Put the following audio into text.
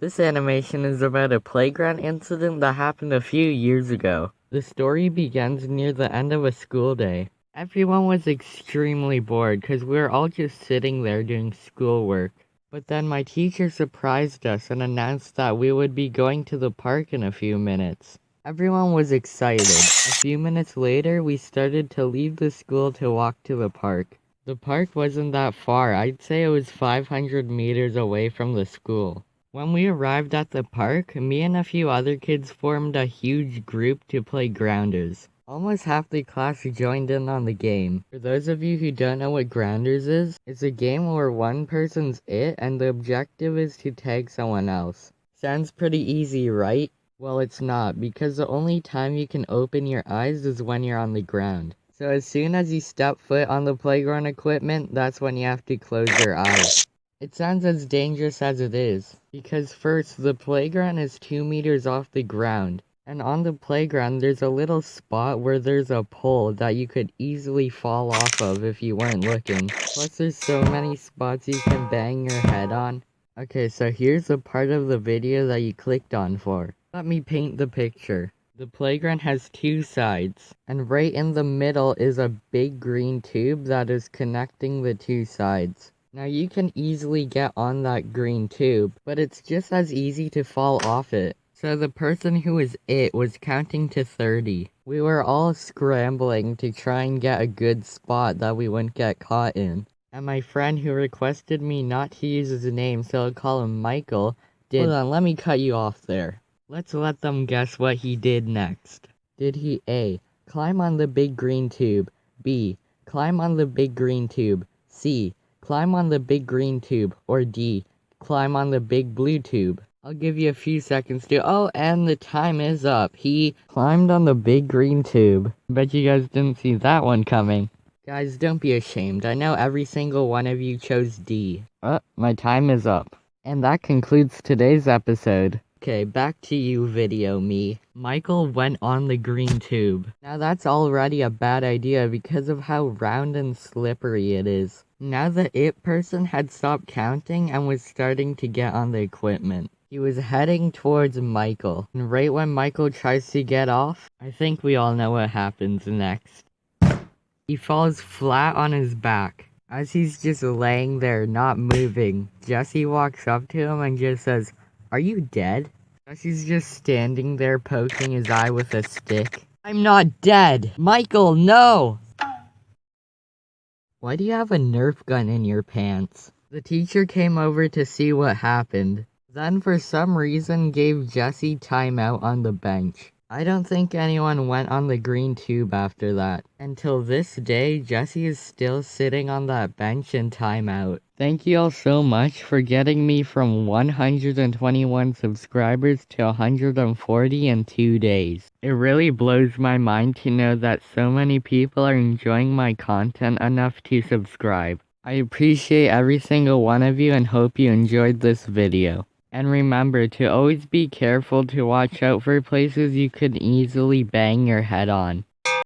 This animation is about a playground incident that happened a few years ago. The story begins near the end of a school day. Everyone was extremely bored because we were all just sitting there doing schoolwork. But then my teacher surprised us and announced that we would be going to the park in a few minutes. Everyone was excited. A few minutes later, we started to leave the school to walk to the park. The park wasn't that far. I'd say it was 500 meters away from the school. When we arrived at the park, me and a few other kids formed a huge group to play Grounders. Almost half the class joined in on the game. For those of you who don't know what Grounders is, it's a game where one person's it and the objective is to tag someone else. Sounds pretty easy, right? Well, it's not, because the only time you can open your eyes is when you're on the ground. So as soon as you step foot on the playground equipment, that's when you have to close your eyes. It sounds as dangerous as it is, because first, the playground is 2 meters off the ground, and on the playground there's a little spot where there's a pole that you could easily fall off of if you weren't looking. Plus there's so many spots you can bang your head on. Okay, so here's the part of the video that you clicked on for. Let me paint the picture. The playground has two sides, and right in the middle is a big green tube that is connecting the two sides. Now you can easily get on that green tube, but it's just as easy to fall off it. So the person who was counting to 30. We were all scrambling to try and get a good spot that we wouldn't get caught in. And my friend who requested me not to use his name, so I'll call him Michael, did— Hold on, let me cut you off there. Let's let them guess what he did next. Did he A, climb on the big green tube, B, climb on the big green tube, C, climb on the big green tube, or D, climb on the big blue tube? I'll give you a few seconds to— Oh, and the time is up. He climbed on the big green tube. Bet you guys didn't see that one coming. Guys, don't be ashamed. I know every single one of you chose D. My time is up. And that concludes today's episode. Okay, back to you, video me. Michael went on the green tube. Now that's already a bad idea because of how round and slippery it is. Now the it person had stopped counting and was starting to get on the equipment. He was heading towards Michael. And right when Michael tries to get off, I think we all know what happens next. He falls flat on his back. As he's just laying there, not moving, Jesse walks up to him and just says, "Are you dead?" Jesse's just standing there poking his eye with a stick. "I'm not dead! Michael, no!" Why do you have a Nerf gun in your pants? The teacher came over to see what happened. Then for some reason gave Jesse timeout on the bench. I don't think anyone went on the green tube after that. Until this day, Jesse is still sitting on that bench in timeout. Thank you all so much for getting me from 121 subscribers to 140 in 2 days. It really blows my mind to know that so many people are enjoying my content enough to subscribe. I appreciate every single one of you and hope you enjoyed this video. And remember to always be careful to watch out for places you could easily bang your head on.